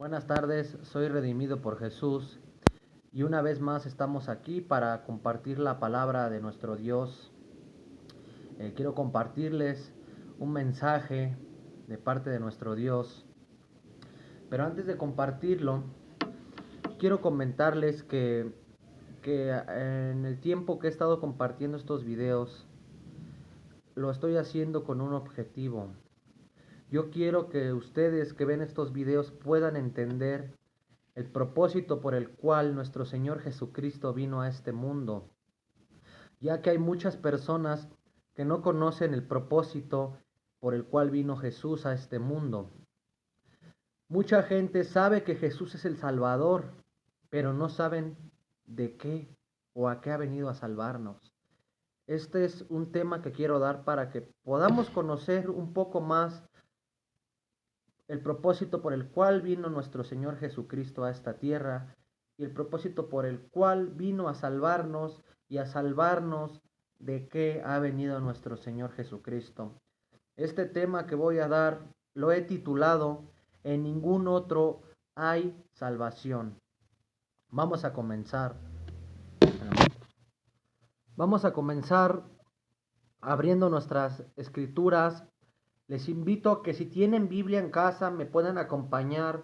Buenas tardes, soy Redimido por Jesús y una vez más estamos aquí para compartir la palabra de nuestro Dios. Quiero compartirles un mensaje de parte de nuestro Dios, pero antes de compartirlo, quiero comentarles que en el tiempo que he estado compartiendo estos videos, lo estoy haciendo con un objetivo. Yo quiero que ustedes que ven estos videos puedan entender el propósito por el cual nuestro Señor Jesucristo vino a este mundo, ya que hay muchas personas que no conocen el propósito por el cual vino Jesús a este mundo. Mucha gente sabe que Jesús es el Salvador, pero no saben de qué o a qué ha venido a salvarnos. Este es un tema que quiero dar para que podamos conocer un poco más el propósito por el cual vino nuestro Señor Jesucristo a esta tierra y el propósito por el cual vino a salvarnos y a salvarnos de qué ha venido nuestro Señor Jesucristo. Este tema que voy a dar lo he titulado En ningún otro hay salvación. Vamos a comenzar. Vamos a comenzar abriendo nuestras escrituras. Les invito a que si tienen Biblia en casa me puedan acompañar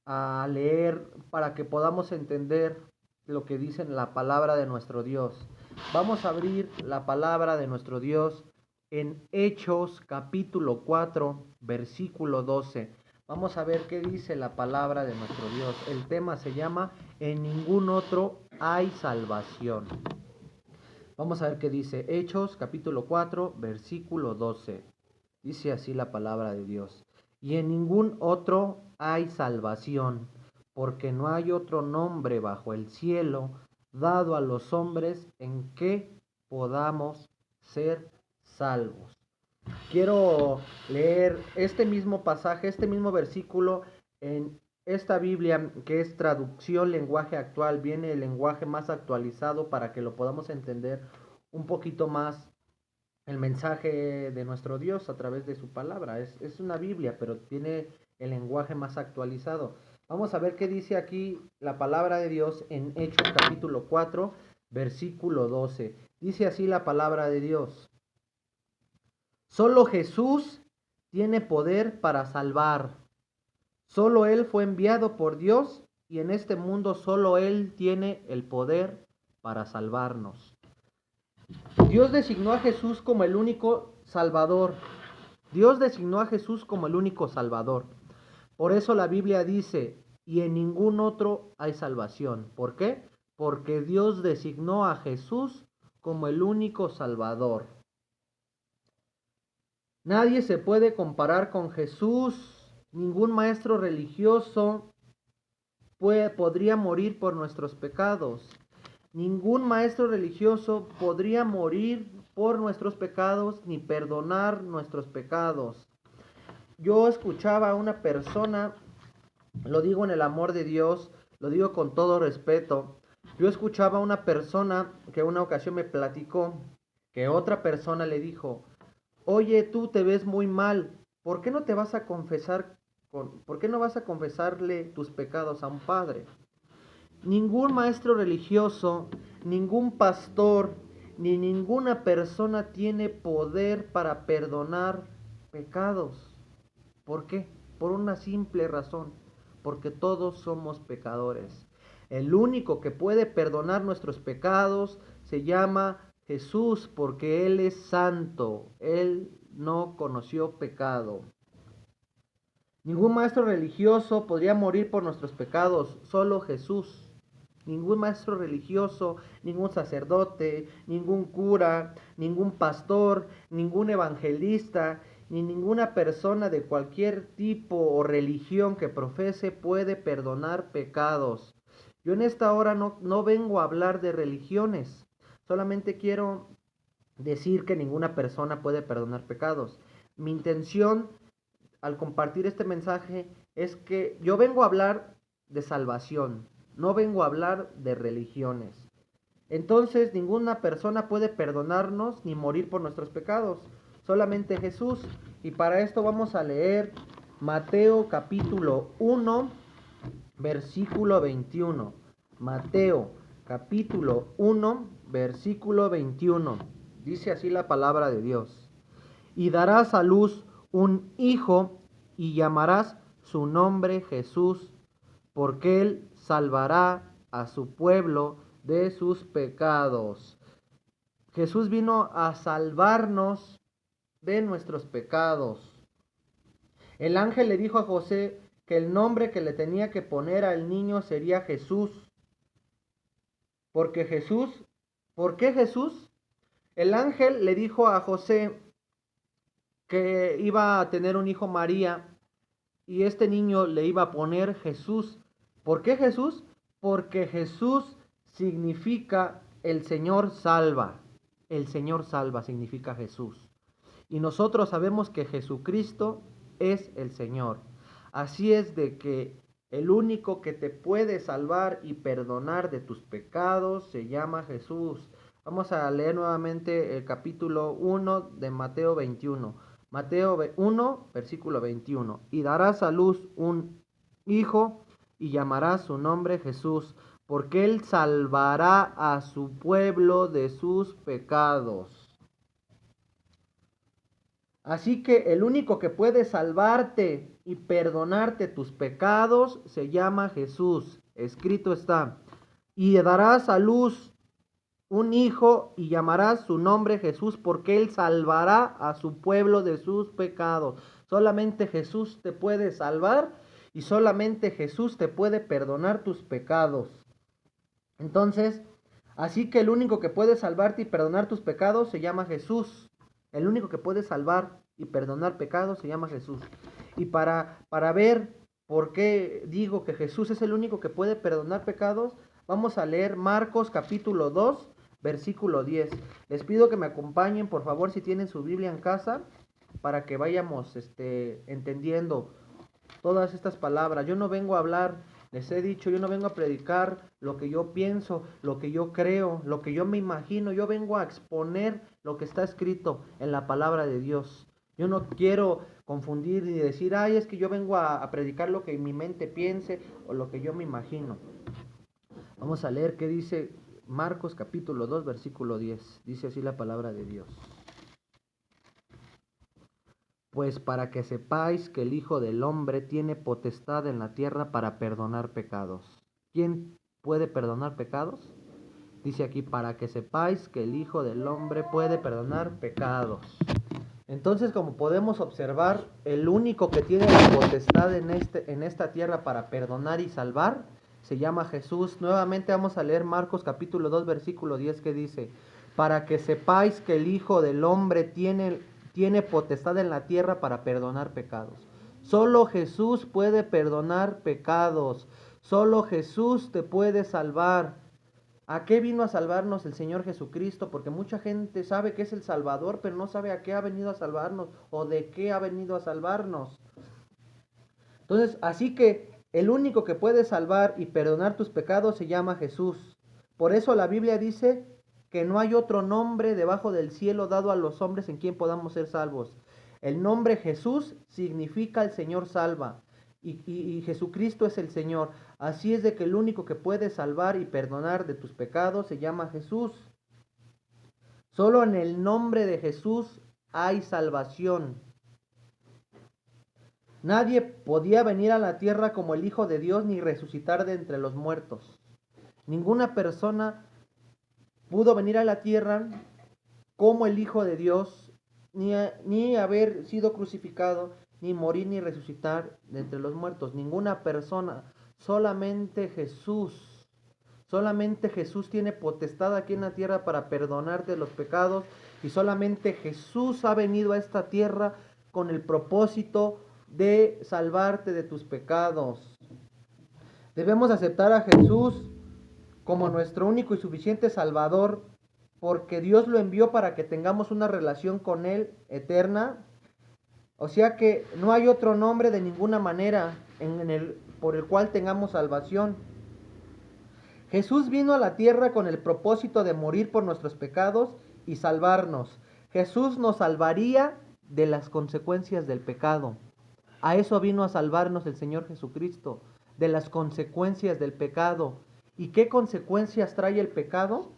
a leer para que podamos entender lo que dice la palabra de nuestro Dios. Vamos a abrir la palabra de nuestro Dios en Hechos capítulo 4, versículo 12. Vamos a ver qué dice la palabra de nuestro Dios. El tema se llama En ningún otro hay salvación. Vamos a ver qué dice Hechos capítulo 4, versículo 12. Dice así la palabra de Dios. Y en ningún otro hay salvación, porque no hay otro nombre bajo el cielo dado a los hombres en que podamos ser salvos. Quiero leer este mismo pasaje, este mismo versículo en esta Biblia que es traducción lenguaje actual. Viene el lenguaje más actualizado para que lo podamos entender un poquito más el mensaje de nuestro Dios a través de su palabra. Es una Biblia, pero tiene el lenguaje más actualizado. Vamos a ver qué dice aquí la palabra de Dios en Hechos capítulo 4, versículo 12. Dice así la palabra de Dios. Solo Jesús tiene poder para salvar. Solo Él fue enviado por Dios y en este mundo solo Él tiene el poder para salvarnos. Dios designó a Jesús como el único Salvador. Dios designó a Jesús como el único Salvador. Por eso la Biblia dice, y en ningún otro hay salvación. ¿Por qué? Porque Dios designó a Jesús como el único Salvador. Nadie se puede comparar con Jesús. Ningún maestro religioso podría morir por nuestros pecados. Ningún maestro religioso podría morir por nuestros pecados ni perdonar nuestros pecados. Yo escuchaba a una persona, lo digo en el amor de Dios, lo digo con todo respeto. Yo escuchaba a una persona que una ocasión me platicó que otra persona le dijo, oye, tú te ves muy mal, ¿por qué no te vas a confesar ¿por qué no vas a confesarle tus pecados a un padre? Ningún maestro religioso, ningún pastor, ni ninguna persona tiene poder para perdonar pecados. ¿Por qué? Por una simple razón, porque todos somos pecadores. El único que puede perdonar nuestros pecados se llama Jesús, porque Él es santo, Él no conoció pecado. Ningún maestro religioso podría morir por nuestros pecados, solo Jesús. Ningún maestro religioso, ningún sacerdote, ningún cura, ningún pastor, ningún evangelista, ni ninguna persona de cualquier tipo o religión que profese puede perdonar pecados. Yo en esta hora no vengo a hablar de religiones, solamente quiero decir que ninguna persona puede perdonar pecados. Mi intención al compartir este mensaje es que yo vengo a hablar de salvación, no vengo a hablar de religiones. Entonces ninguna persona puede perdonarnos ni morir por nuestros pecados, solamente Jesús. Y para esto vamos a leer Mateo capítulo 1, versículo 21. Mateo capítulo 1, versículo 21. Dice así la palabra de Dios. Y darás a luz un hijo y llamarás su nombre Jesús, porque él salvará a su pueblo de sus pecados. Jesús vino a salvarnos de nuestros pecados. El ángel le dijo a José que el nombre que le tenía que poner al niño sería Jesús. Porque Jesús, ¿por qué Jesús? El ángel le dijo a José que iba a tener un hijo María y este niño le iba a poner Jesús. ¿Por qué Jesús? Porque Jesús significa el Señor salva. El Señor salva significa Jesús. Y nosotros sabemos que Jesucristo es el Señor. Así es de que el único que te puede salvar y perdonar de tus pecados se llama Jesús. Vamos a leer nuevamente el capítulo 1 de Mateo 21. Mateo 1, versículo 21. Y darás a luz un hijo y llamarás su nombre Jesús, porque él salvará a su pueblo de sus pecados. Así que el único que puede salvarte y perdonarte tus pecados se llama Jesús. Escrito está. Y darás a luz un hijo y llamarás su nombre Jesús, porque él salvará a su pueblo de sus pecados. Solamente Jesús te puede salvar y solamente Jesús te puede perdonar tus pecados. Entonces, así que el único que puede salvarte y perdonar tus pecados se llama Jesús. El único que puede salvar y perdonar pecados se llama Jesús. Y para ver por qué digo que Jesús es el único que puede perdonar pecados, vamos a leer Marcos capítulo 2, versículo 10. Les pido que me acompañen, por favor, si tienen su Biblia en casa, para que vayamos entendiendo todas estas palabras. Yo no vengo a hablar, les he dicho, yo no vengo a predicar lo que yo pienso, lo que yo creo, lo que yo me imagino. Yo vengo a exponer lo que está escrito en la palabra de Dios. Yo no quiero confundir ni decir, ay, es que yo vengo a predicar lo que mi mente piense o lo que yo me imagino. Vamos a leer qué dice Marcos capítulo 2, versículo 10. Dice así la palabra de Dios. Pues para que sepáis que el Hijo del Hombre tiene potestad en la tierra para perdonar pecados. ¿Quién puede perdonar pecados? Dice aquí, para que sepáis que el Hijo del Hombre puede perdonar pecados. Entonces, como podemos observar, el único que tiene la potestad en esta tierra para perdonar y salvar se llama Jesús. Nuevamente vamos a leer Marcos capítulo 2, versículo 10, que dice, para que sepáis que el Hijo del Hombre tiene potestad en la tierra para perdonar pecados. Solo Jesús puede perdonar pecados. Solo Jesús te puede salvar. ¿A qué vino a salvarnos el Señor Jesucristo? Porque mucha gente sabe que es el Salvador, pero no sabe a qué ha venido a salvarnos o de qué ha venido a salvarnos. Entonces, así que el único que puede salvar y perdonar tus pecados se llama Jesús. Por eso la Biblia dice que no hay otro nombre debajo del cielo dado a los hombres en quien podamos ser salvos. El nombre Jesús significa el Señor salva. Y Jesucristo es el Señor. Así es de que el único que puede salvar y perdonar de tus pecados se llama Jesús. Solo en el nombre de Jesús hay salvación. Nadie podía venir a la tierra como el Hijo de Dios ni resucitar de entre los muertos. Ninguna persona pudo venir a la tierra como el Hijo de Dios, ni haber sido crucificado, ni morir, ni resucitar de entre los muertos. Ninguna persona, solamente Jesús. Solamente Jesús tiene potestad aquí en la tierra para perdonarte los pecados. Y solamente Jesús ha venido a esta tierra con el propósito de salvarte de tus pecados. Debemos aceptar a Jesús como nuestro único y suficiente Salvador, porque Dios lo envió para que tengamos una relación con Él eterna. O sea que no hay otro nombre de ninguna manera por el cual tengamos salvación. Jesús vino a la tierra con el propósito de morir por nuestros pecados y salvarnos. Jesús nos salvaría de las consecuencias del pecado. A eso vino a salvarnos el Señor Jesucristo, de las consecuencias del pecado. ¿Y qué consecuencias trae el pecado?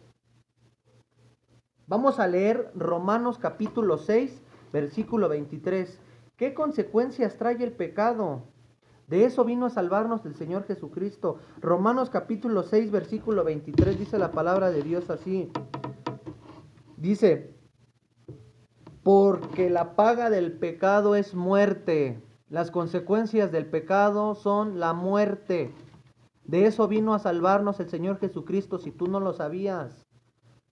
Vamos a leer Romanos capítulo 6, versículo 23. ¿Qué consecuencias trae el pecado? De eso vino a salvarnos el Señor Jesucristo. Romanos capítulo 6, versículo 23 dice la palabra de Dios así. Dice, porque la paga del pecado es muerte. Las consecuencias del pecado son la muerte. De eso vino a salvarnos el Señor Jesucristo, si tú no lo sabías.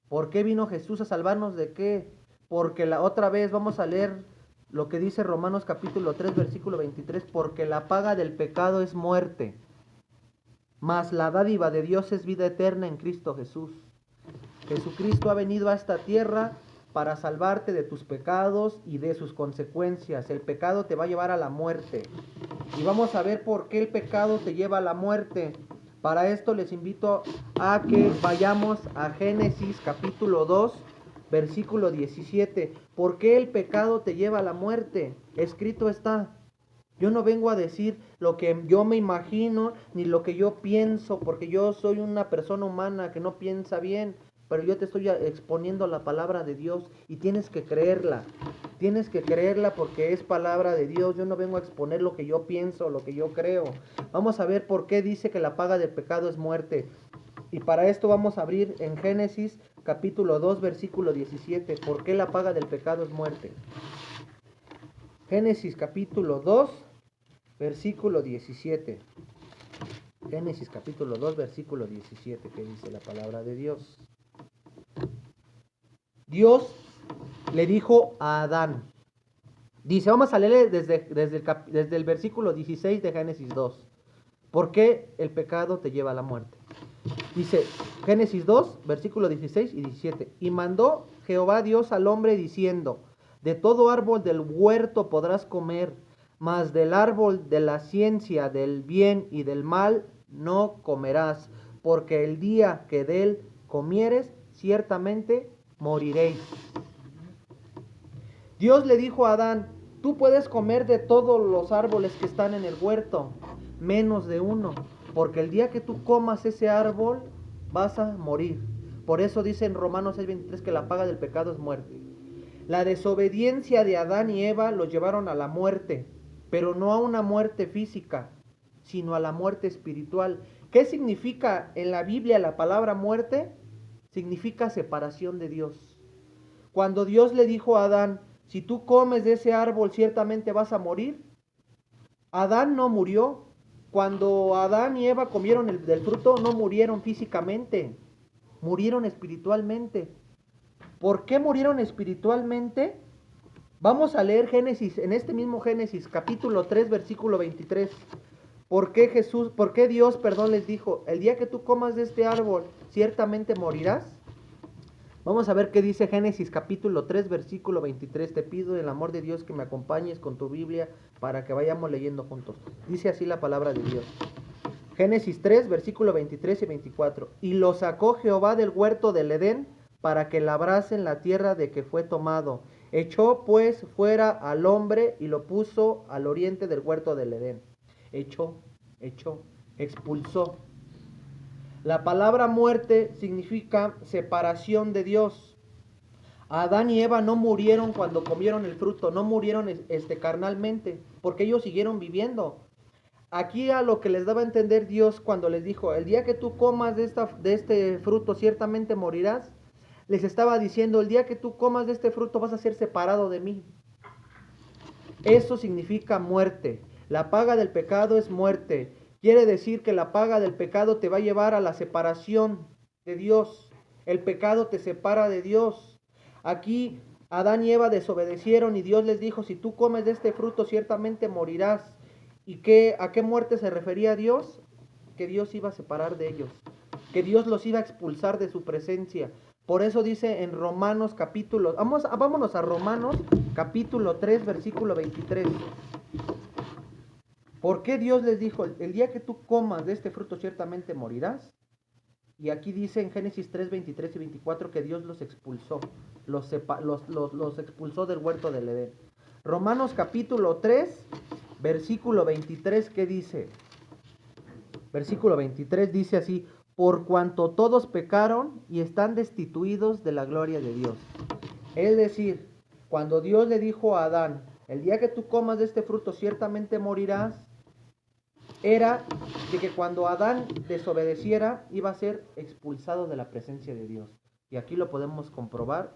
¿Por qué vino Jesús a salvarnos de qué? Porque la otra vez vamos a leer lo que dice Romanos capítulo 3, versículo 23, porque la paga del pecado es muerte, mas la dádiva de Dios es vida eterna en Cristo Jesús. Jesucristo ha venido a esta tierra para salvarte de tus pecados y de sus consecuencias. El pecado te va a llevar a la muerte. Y vamos a ver por qué el pecado te lleva a la muerte. Para esto les invito a que vayamos a Génesis capítulo 2, versículo 17. ¿Por qué el pecado te lleva a la muerte? Escrito está. Yo no vengo a decir lo que yo me imagino ni lo que yo pienso, porque yo soy una persona humana que no piensa bien, pero yo te estoy exponiendo la palabra de Dios y tienes que creerla. Tienes que creerla porque es palabra de Dios. Yo no vengo a exponer lo que yo pienso, lo que yo creo. Vamos a ver por qué dice que la paga del pecado es muerte. Y para esto vamos a abrir en Génesis capítulo 2, versículo 17. ¿Por qué la paga del pecado es muerte? Génesis capítulo 2, versículo 17. Génesis capítulo 2, versículo 17, que dice la palabra de Dios. Dios le dijo a Adán. Dice, vamos a leer desde el versículo 16 de Génesis 2. ¿Por qué el pecado te lleva a la muerte? Dice Génesis 2, versículo 16 y 17. Y mandó Jehová Dios al hombre diciendo, de todo árbol del huerto podrás comer, mas del árbol de la ciencia del bien y del mal no comerás, porque el día que de él comieres, ciertamente moriréis. Dios le dijo a Adán, tú puedes comer de todos los árboles que están en el huerto, menos de uno, porque el día que tú comas ese árbol, vas a morir. Por eso dice en Romanos 6:23 que la paga del pecado es muerte. La desobediencia de Adán y Eva los llevaron a la muerte, pero no a una muerte física, sino a la muerte espiritual. ¿Qué significa en la Biblia la palabra muerte? Significa separación de Dios. Cuando Dios le dijo a Adán, si tú comes de ese árbol ciertamente vas a morir, Adán no murió. Cuando Adán y Eva comieron del fruto no murieron físicamente, murieron espiritualmente. ¿Por qué murieron espiritualmente? Vamos a leer Génesis, en este mismo Génesis, capítulo 3, versículo 23. ¿Por qué Dios les dijo, el día que tú comas de este árbol, ciertamente morirás? Vamos a ver qué dice Génesis capítulo 3, versículo 23. Te pido en el amor de Dios que me acompañes con tu Biblia para que vayamos leyendo juntos. Dice así la palabra de Dios. Génesis 3, versículo 23 y 24. Y lo sacó Jehová del huerto del Edén para que labrasen la tierra de que fue tomado. Echó pues fuera al hombre y lo puso al oriente del huerto del Edén. Echó, expulsó. La palabra muerte significa separación de Dios. Adán y Eva no murieron cuando comieron el fruto, no murieron carnalmente, porque ellos siguieron viviendo. Aquí a lo que les daba a entender Dios cuando les dijo, el día que tú comas de este fruto ciertamente morirás, les estaba diciendo, el día que tú comas de este fruto vas a ser separado de mí. Eso significa muerte. La paga del pecado es muerte. Quiere decir que la paga del pecado te va a llevar a la separación de Dios. El pecado te separa de Dios. Aquí Adán y Eva desobedecieron y Dios les dijo, si tú comes de este fruto ciertamente morirás. ¿Y a qué muerte se refería Dios? Que Dios iba a separar de ellos, que Dios los iba a expulsar de su presencia. Por eso dice en Romanos capítulo, vámonos a Romanos capítulo 3, versículo 23. ¿Por qué Dios les dijo, el día que tú comas de este fruto ciertamente morirás? Y aquí dice en Génesis 3, 23 y 24 que Dios los expulsó, los expulsó del huerto del Edén. Romanos capítulo 3, versículo 23, ¿qué dice? Versículo 23 dice así: por cuanto todos pecaron y están destituidos de la gloria de Dios. Es decir, cuando Dios le dijo a Adán, el día que tú comas de este fruto ciertamente morirás, era de que cuando Adán desobedeciera iba a ser expulsado de la presencia de Dios. Y aquí lo podemos comprobar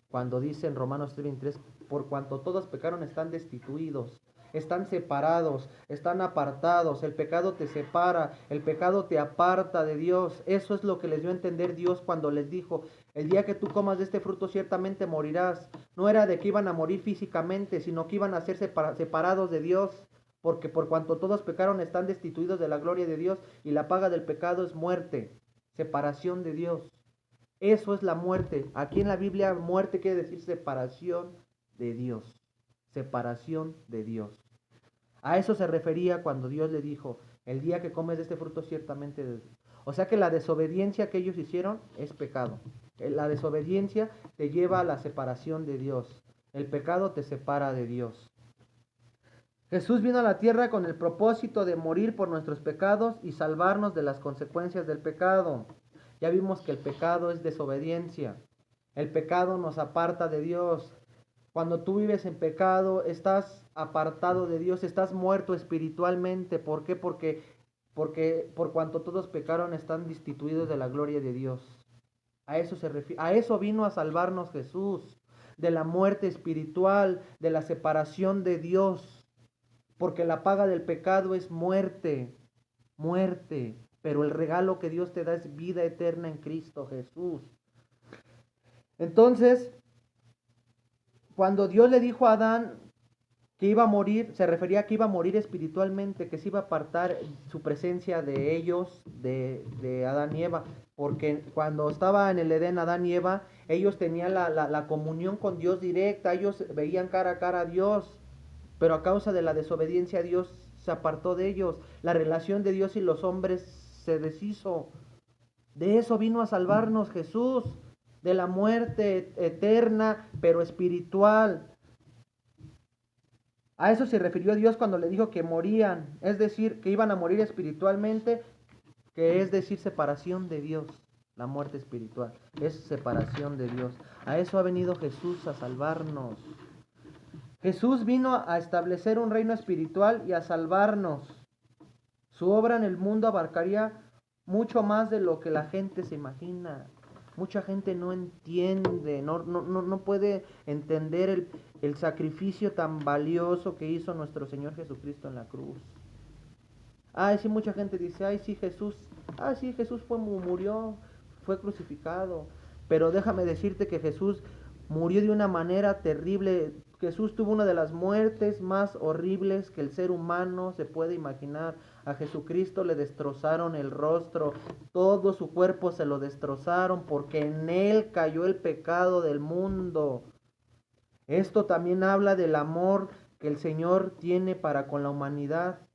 cuando dice en Romanos 3:23, por cuanto todos pecaron están destituidos, están separados, están apartados, el pecado te separa, el pecado te aparta de Dios. Eso es lo que les dio a entender Dios cuando les dijo, el día que tú comas de este fruto ciertamente morirás. No era de que iban a morir físicamente, sino que iban a ser separados de Dios. Porque por cuanto todos pecaron están destituidos de la gloria de Dios y la paga del pecado es muerte, separación de Dios. Eso es la muerte. Aquí en la Biblia muerte quiere decir separación de Dios. Separación de Dios. A eso se refería cuando Dios le dijo, el día que comes de este fruto ciertamente. O sea que la desobediencia que ellos hicieron es pecado. La desobediencia te lleva a la separación de Dios. El pecado te separa de Dios. Jesús vino a la tierra con el propósito de morir por nuestros pecados y salvarnos de las consecuencias del pecado. Ya vimos que el pecado es desobediencia. El pecado nos aparta de Dios. Cuando tú vives en pecado, estás apartado de Dios, estás muerto espiritualmente. ¿Por qué? Porque por cuanto todos pecaron están destituidos de la gloria de Dios. A eso se refiere, a eso vino a salvarnos Jesús, de la muerte espiritual, de la separación de Dios. Porque la paga del pecado es muerte, muerte. Pero el regalo que Dios te da es vida eterna en Cristo Jesús. Entonces, cuando Dios le dijo a Adán que iba a morir, se refería a que iba a morir espiritualmente, que se iba a apartar su presencia de ellos, de Adán y Eva. Porque cuando estaba en el Edén Adán y Eva, ellos tenían la comunión con Dios directa, ellos veían cara a cara a Dios. Pero a causa de la desobediencia Dios se apartó de ellos. La relación de Dios y los hombres se deshizo. De eso vino a salvarnos Jesús, de la muerte eterna, pero espiritual. A eso se refirió Dios cuando le dijo que morían, es decir, que iban a morir espiritualmente, que es decir, separación de Dios. La muerte espiritual es separación de Dios. A eso ha venido Jesús, a salvarnos. Jesús vino a establecer un reino espiritual y a salvarnos. Su obra en el mundo abarcaría mucho más de lo que la gente se imagina. Mucha gente no entiende, no puede entender el sacrificio tan valioso que hizo nuestro Señor Jesucristo en la cruz. Ay, sí, mucha gente dice, sí, Jesús murió, fue crucificado. Pero déjame decirte que Jesús murió de una manera terrible. Jesús tuvo una de las muertes más horribles que el ser humano se puede imaginar. A Jesucristo le destrozaron el rostro, todo su cuerpo se lo destrozaron porque en él cayó el pecado del mundo. Esto también habla del amor que el Señor tiene para con la humanidad.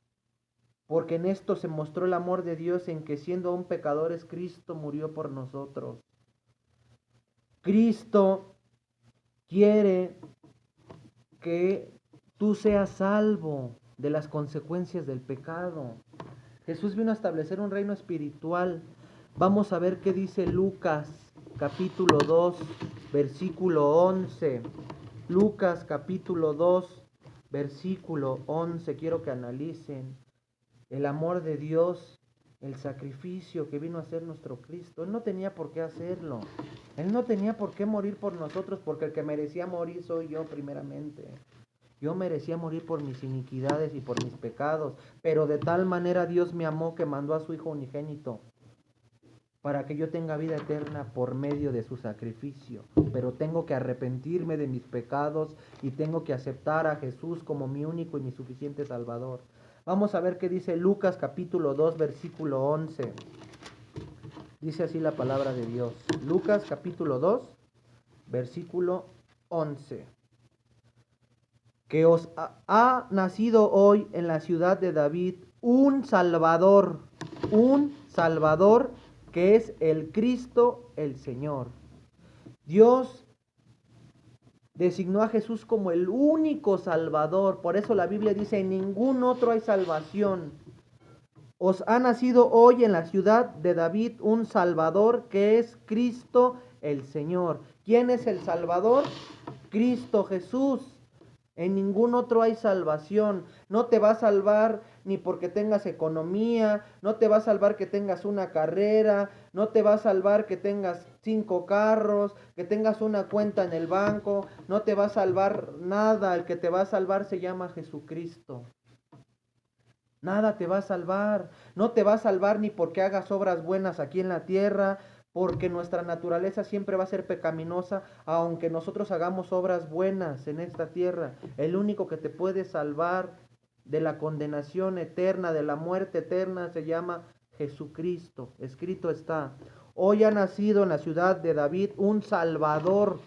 Porque en esto se mostró el amor de Dios, en que siendo aún pecadores, Cristo murió por nosotros. Cristo quiere que tú seas salvo de las consecuencias del pecado. Jesús vino a establecer un reino espiritual. Vamos a ver qué dice Lucas capítulo 2, versículo 11. Lucas capítulo 2, versículo 11. Quiero que analicen el amor de Dios, el sacrificio que vino a hacer nuestro Cristo. Él no tenía por qué hacerlo. Él no tenía por qué morir por nosotros, porque el que merecía morir soy yo primeramente. Yo merecía morir por mis iniquidades y por mis pecados, pero de tal manera Dios me amó que mandó a su Hijo unigénito para que yo tenga vida eterna por medio de su sacrificio. Pero tengo que arrepentirme de mis pecados y tengo que aceptar a Jesús como mi único y mi suficiente Salvador. Vamos a ver qué dice Lucas capítulo 2, versículo 11. Dice así la palabra de Dios. Lucas capítulo 2, versículo 11. Que os ha nacido hoy en la ciudad de David un Salvador que es el Cristo el Señor. Dios designó a Jesús como el único Salvador. Por eso la Biblia dice, en ningún otro hay salvación. os ha nacido hoy en la ciudad de David un Salvador, que es Cristo el Señor. ¿Quién es el Salvador? Cristo Jesús. En ningún otro hay salvación. No te va a salvar ni porque tengas economía, no te va a salvar que tengas una carrera, no te va a salvar que tengas 5 carros, que tengas una cuenta en el banco, no te va a salvar nada. El que te va a salvar se llama Jesucristo. Nada te va a salvar. No te va a salvar ni porque hagas obras buenas aquí en la tierra, porque nuestra naturaleza siempre va a ser pecaminosa, aunque nosotros hagamos obras buenas en esta tierra. El único que te puede salvar de la condenación eterna, de la muerte eterna, se llama Jesucristo. Escrito está: hoy ha nacido en la ciudad de David un Salvador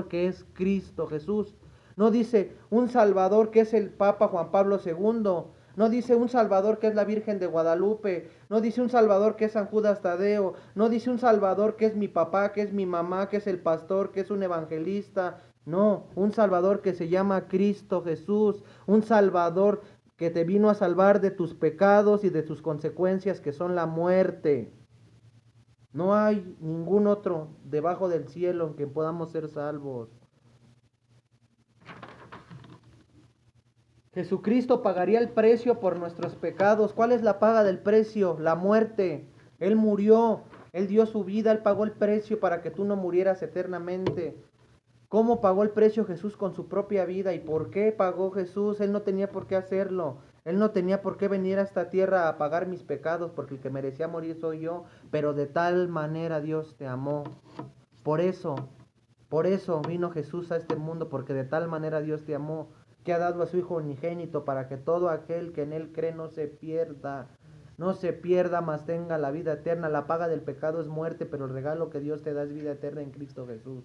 que es Cristo Jesús. No dice un Salvador que es el Papa Juan Pablo II. No dice un Salvador que es la Virgen de Guadalupe. No dice un Salvador que es San Judas Tadeo. No dice un Salvador que es mi papá, que es mi mamá, que es el pastor, que es un evangelista. No, un Salvador que se llama Cristo Jesús. Un Salvador que te vino a salvar de tus pecados y de tus consecuencias, que son la muerte. No hay ningún otro debajo del cielo en que podamos ser salvos. Jesucristo pagaría el precio por nuestros pecados. ¿Cuál es la paga del precio? La muerte. Él murió, Él dio su vida, Él pagó el precio para que tú no murieras eternamente. ¿Cómo pagó el precio Jesús? Con su propia vida. ¿Y por qué pagó Jesús? Él no tenía por qué hacerlo. Él no tenía por qué venir a esta tierra a pagar mis pecados, porque el que merecía morir soy yo. Pero de tal manera Dios te amó. Por eso vino Jesús a este mundo, porque de tal manera Dios te amó, que ha dado a su Hijo unigénito, para que todo aquel que en Él cree no se pierda, mas tenga la vida eterna. La paga del pecado es muerte, pero el regalo que Dios te da es vida eterna en Cristo Jesús.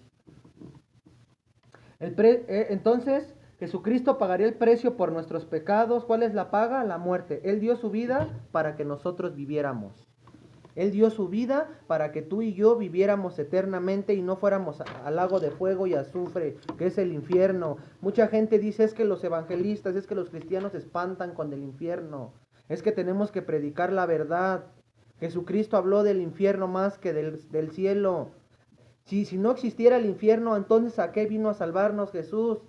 Entonces, Jesucristo pagaría el precio por nuestros pecados. ¿Cuál es la paga? La muerte. Él dio su vida para que nosotros viviéramos. Él dio su vida para que tú y yo viviéramos eternamente y no fuéramos al lago de fuego y azufre, que es el infierno. Mucha gente dice: es que los evangelistas, es que los cristianos se espantan con el infierno. Es que tenemos que predicar la verdad. Jesucristo habló del infierno más que del cielo. Si no existiera el infierno, entonces ¿a qué vino a salvarnos Jesús?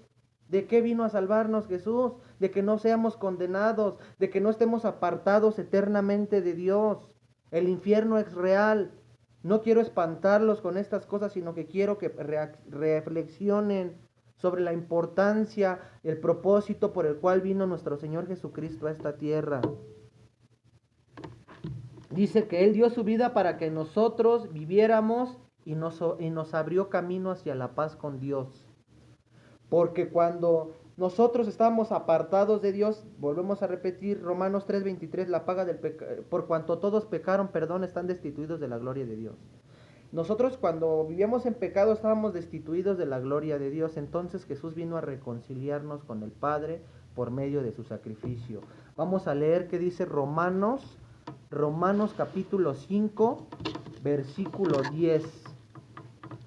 ¿De qué vino a salvarnos Jesús? De que no seamos condenados, de que no estemos apartados eternamente de Dios. El infierno es real. No quiero espantarlos con estas cosas, sino que quiero que reflexionen sobre la importancia y el propósito por el cual vino nuestro Señor Jesucristo a esta tierra. Dice que Él dio su vida para que nosotros viviéramos y nos abrió camino hacia la paz con Dios. Porque cuando nosotros estábamos apartados de Dios, volvemos a repetir Romanos 3:23, la paga del pecado, por cuanto todos pecaron, están destituidos de la gloria de Dios. Nosotros cuando vivíamos en pecado estábamos destituidos de la gloria de Dios. Entonces Jesús vino a reconciliarnos con el Padre por medio de su sacrificio. Vamos a leer qué dice Romanos capítulo 5, versículo 10.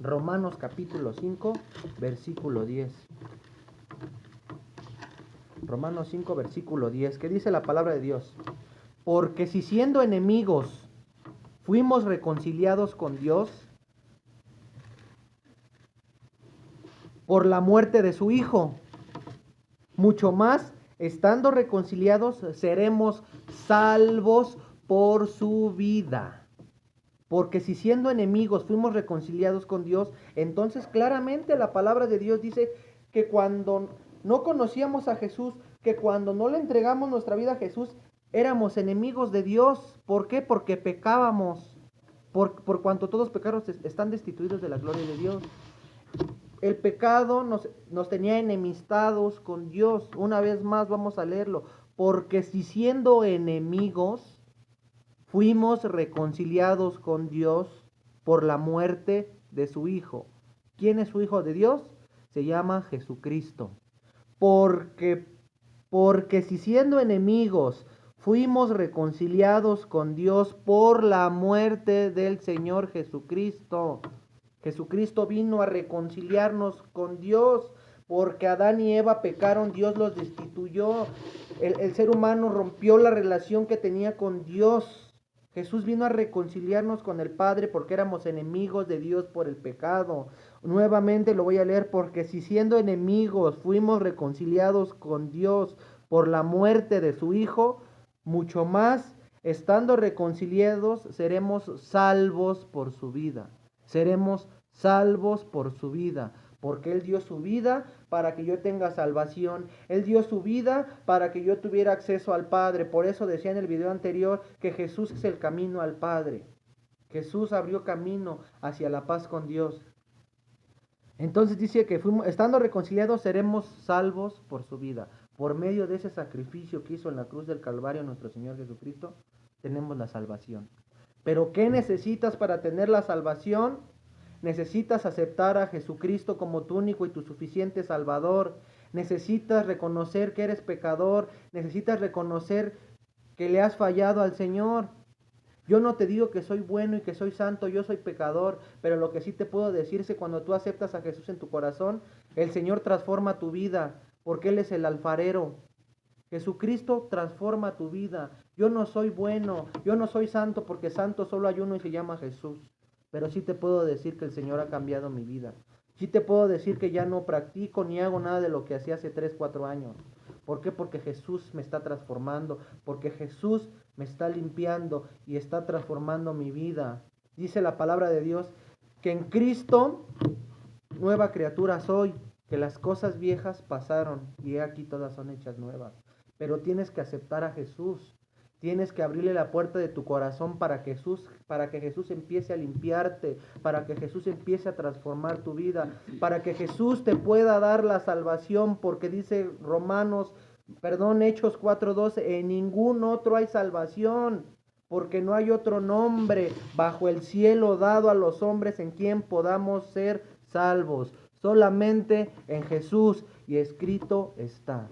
Romanos capítulo 5, versículo 10. Romanos 5, versículo 10. ¿Qué dice la palabra de Dios? Porque si siendo enemigos fuimos reconciliados con Dios por la muerte de su Hijo, mucho más, estando reconciliados, seremos salvos por su vida. Porque si siendo enemigos fuimos reconciliados con Dios, entonces claramente la palabra de Dios dice que cuando no conocíamos a Jesús, que cuando no le entregamos nuestra vida a Jesús, éramos enemigos de Dios. ¿Por qué? Porque pecábamos. Por cuanto todos pecaron, están destituidos de la gloria de Dios. El pecado nos tenía enemistados con Dios. Una vez más vamos a leerlo. Porque si siendo enemigos fuimos reconciliados con Dios por la muerte de su Hijo. ¿Quién es su Hijo de Dios? Se llama Jesucristo. Porque si siendo enemigos fuimos reconciliados con Dios por la muerte del Señor Jesucristo. Jesucristo vino a reconciliarnos con Dios. Porque Adán y Eva pecaron, Dios los destituyó. El ser humano rompió la relación que tenía con Dios. Jesús vino a reconciliarnos con el Padre porque éramos enemigos de Dios por el pecado. Nuevamente lo voy a leer, porque si siendo enemigos fuimos reconciliados con Dios por la muerte de su Hijo, mucho más, estando reconciliados, seremos salvos por su vida. Seremos salvos por su vida. Porque Él dio su vida para que yo tenga salvación. Él dio su vida para que yo tuviera acceso al Padre. Por eso decía en el video anterior que Jesús es el camino al Padre. Jesús abrió camino hacia la paz con Dios. Entonces dice que estando reconciliados seremos salvos por su vida. Por medio de ese sacrificio que hizo en la cruz del Calvario nuestro Señor Jesucristo, tenemos la salvación. Pero ¿qué necesitas para tener la salvación? Necesitas aceptar a Jesucristo como tu único y tu suficiente Salvador. Necesitas reconocer que eres pecador. Necesitas reconocer que le has fallado al Señor. Yo no te digo que soy bueno y que soy santo, yo soy pecador, pero lo que sí te puedo decir es que cuando tú aceptas a Jesús en tu corazón, el Señor transforma tu vida, porque Él es el alfarero. Jesucristo transforma tu vida. Yo no soy bueno, yo no soy santo, porque santo solo hay uno y se llama Jesús. Pero sí te puedo decir que el Señor ha cambiado mi vida. Sí te puedo decir que ya no practico ni hago nada de lo que hacía hace 3, 4 años. ¿Por qué? Porque Jesús me está transformando, porque Jesús me está limpiando y está transformando mi vida. Dice la palabra de Dios que en Cristo nueva criatura soy, que las cosas viejas pasaron y he aquí todas son hechas nuevas. Pero tienes que aceptar a Jesús. Tienes que abrirle la puerta de tu corazón para que Jesús empiece a limpiarte, para que Jesús empiece a transformar tu vida, para que Jesús te pueda dar la salvación, porque dice Hechos 4:12, en ningún otro hay salvación, porque no hay otro nombre bajo el cielo dado a los hombres en quien podamos ser salvos. Solamente en Jesús, y escrito está.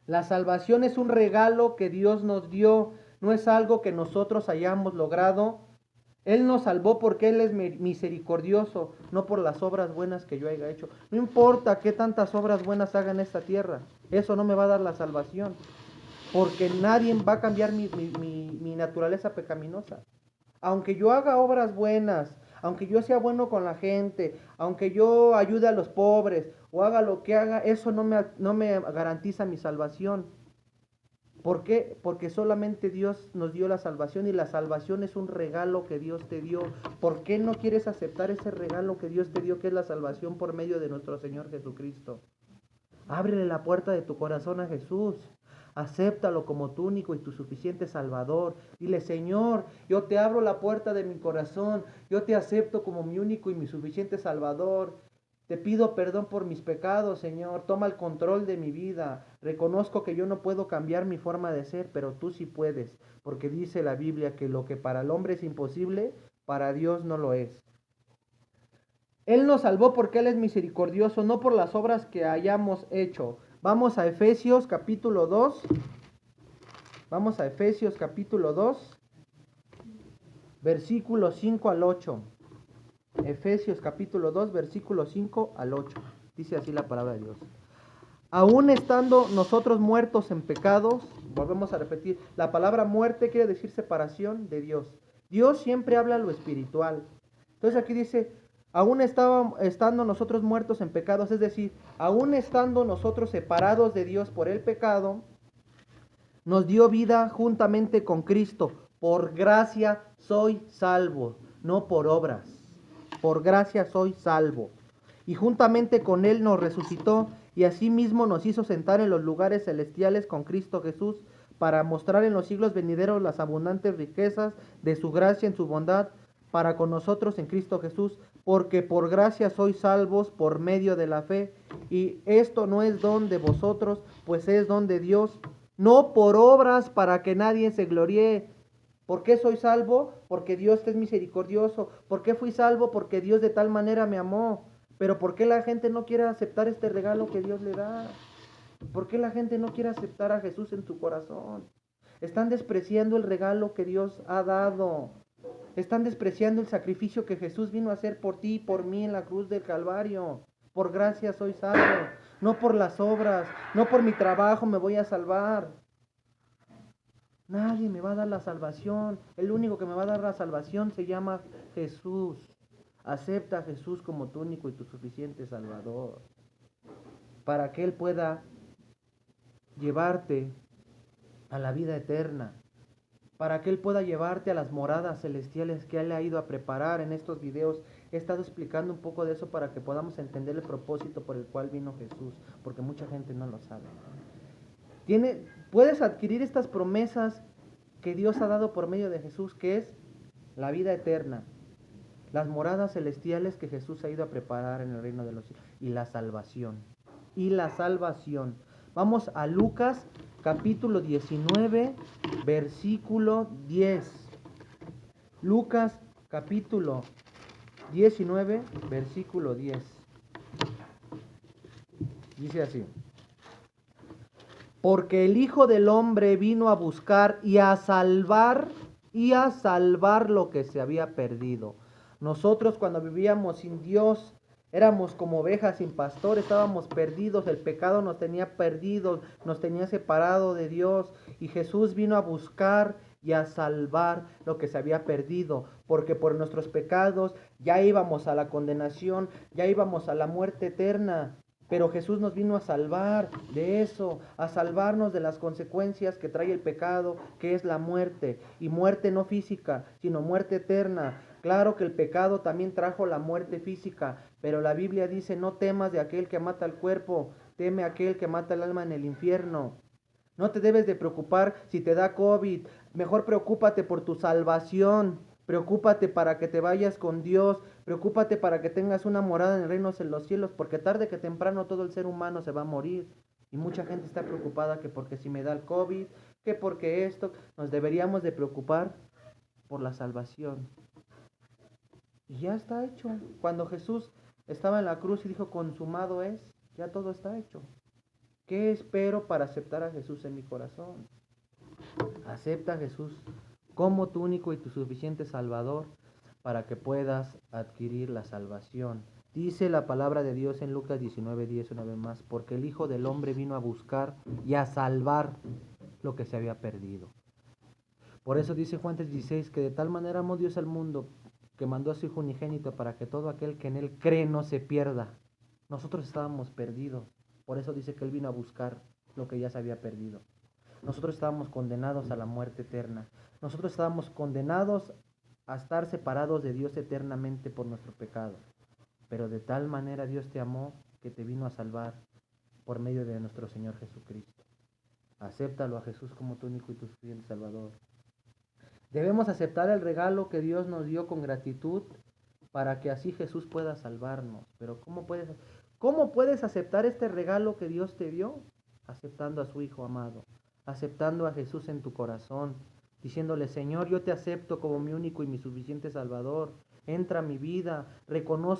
La salvación es un regalo que Dios nos dio, no es algo que nosotros hayamos logrado. Él nos salvó porque Él es misericordioso, no por las obras buenas que yo haya hecho. No importa qué tantas obras buenas haga en esta tierra, eso no me va a dar la salvación, porque nadie va a cambiar mi naturaleza pecaminosa. Aunque yo haga obras buenas, aunque yo sea bueno con la gente, aunque yo ayude a los pobres o haga lo que haga, eso no me garantiza mi salvación. ¿Por qué? Porque solamente Dios nos dio la salvación y la salvación es un regalo que Dios te dio. ¿Por qué no quieres aceptar ese regalo que Dios te dio, que es la salvación por medio de nuestro Señor Jesucristo? Ábrele la puerta de tu corazón a Jesús. Acéptalo como tu único y tu suficiente Salvador. Dile, Señor, yo te abro la puerta de mi corazón. Yo te acepto como mi único y mi suficiente Salvador. Te pido perdón por mis pecados, Señor. Toma el control de mi vida. Reconozco que yo no puedo cambiar mi forma de ser, pero tú sí puedes. Porque dice la Biblia que lo que para el hombre es imposible, para Dios no lo es. Él nos salvó porque Él es misericordioso, no por las obras que hayamos hecho. Vamos a Efesios capítulo 2. Vamos a Efesios capítulo 2, versículos 5 al 8. Efesios capítulo 2, versículos 5 al 8. Dice así la palabra de Dios. Aún estando nosotros muertos en pecados, volvemos a repetir, la palabra muerte quiere decir separación de Dios. Dios siempre habla lo espiritual. Entonces aquí dice, aún estando nosotros muertos en pecados, es decir, aún estando nosotros separados de Dios por el pecado, nos dio vida juntamente con Cristo. Por gracia soy salvo, no por obras. Por gracia soy salvo. Y juntamente con Él nos resucitó y asimismo nos hizo sentar en los lugares celestiales con Cristo Jesús, para mostrar en los siglos venideros las abundantes riquezas de su gracia en su bondad para con nosotros en Cristo Jesús, porque por gracia sois salvos por medio de la fe, y esto no es don de vosotros, pues es don de Dios, no por obras para que nadie se gloríe. ¿Por qué soy salvo? Porque Dios es misericordioso. ¿Por qué fui salvo? Porque Dios de tal manera me amó. Pero ¿por qué la gente no quiere aceptar este regalo que Dios le da? ¿Por qué la gente no quiere aceptar a Jesús en su corazón? Están despreciando el regalo que Dios ha dado. Están despreciando el sacrificio que Jesús vino a hacer por ti y por mí en la cruz del Calvario. Por gracia soy salvo, no por las obras, no por mi trabajo me voy a salvar. Nadie me va a dar la salvación. El único que me va a dar la salvación se llama Jesús. Acepta a Jesús como tu único y tu suficiente Salvador, para que Él pueda llevarte a la vida eterna, para que Él pueda llevarte a las moradas celestiales que Él ha ido a preparar. En estos videos he estado explicando un poco de eso para que podamos entender el propósito por el cual vino Jesús, porque mucha gente no lo sabe. Puedes adquirir estas promesas que Dios ha dado por medio de Jesús, que es la vida eterna, las moradas celestiales que Jesús ha ido a preparar en el reino de los cielos, y la salvación. Y la salvación. Vamos a Lucas capítulo 19, versículo 10. Lucas capítulo 19, versículo 10. Dice así: porque el Hijo del Hombre vino a buscar y a salvar lo que se había perdido. Nosotros cuando vivíamos sin Dios éramos como ovejas sin pastor, estábamos perdidos, el pecado nos tenía perdidos, nos tenía separado de Dios, y Jesús vino a buscar y a salvar lo que se había perdido, porque por nuestros pecados ya íbamos a la condenación, ya íbamos a la muerte eterna. Pero Jesús nos vino a salvar de eso, a salvarnos de las consecuencias que trae el pecado, que es la muerte. Y muerte no física, sino muerte eterna. Claro que el pecado también trajo la muerte física, pero la Biblia dice: no temas de aquel que mata el cuerpo, teme a aquel que mata el alma en el infierno. No te debes de preocupar si te da COVID, mejor preocúpate por tu salvación. Preocúpate para que te vayas con Dios. Preocúpate para que tengas una morada en el reino de los cielos, porque tarde que temprano todo el ser humano se va a morir. Y mucha gente está preocupada que porque si me da el COVID, que porque esto. Nos deberíamos de preocupar por la salvación. Y ya está hecho. Cuando Jesús estaba en la cruz y dijo: consumado es, ya todo está hecho. ¿Qué espero para aceptar a Jesús en mi corazón? Acepta a Jesús como tu único y tu suficiente Salvador, para que puedas adquirir la salvación. Dice la palabra de Dios en Lucas 19:10 una vez más: porque el Hijo del Hombre vino a buscar y a salvar lo que se había perdido. Por eso dice Juan 3:16, que de tal manera amó Dios al mundo, que mandó a su Hijo unigénito, para que todo aquel que en Él cree no se pierda. Nosotros estábamos perdidos, por eso dice que Él vino a buscar lo que ya se había perdido. Nosotros estábamos condenados a la muerte eterna. Nosotros estábamos condenados a estar separados de Dios eternamente por nuestro pecado. Pero de tal manera Dios te amó que te vino a salvar por medio de nuestro Señor Jesucristo. Acéptalo a Jesús como tu único y tu suficiente Salvador. Debemos aceptar el regalo que Dios nos dio con gratitud, para que así Jesús pueda salvarnos. Pero ¿cómo puedes aceptar este regalo que Dios te dio? Aceptando a su Hijo amado, aceptando a Jesús en tu corazón, diciéndole: Señor, yo te acepto como mi único y mi suficiente Salvador. Entra a mi vida, reconozco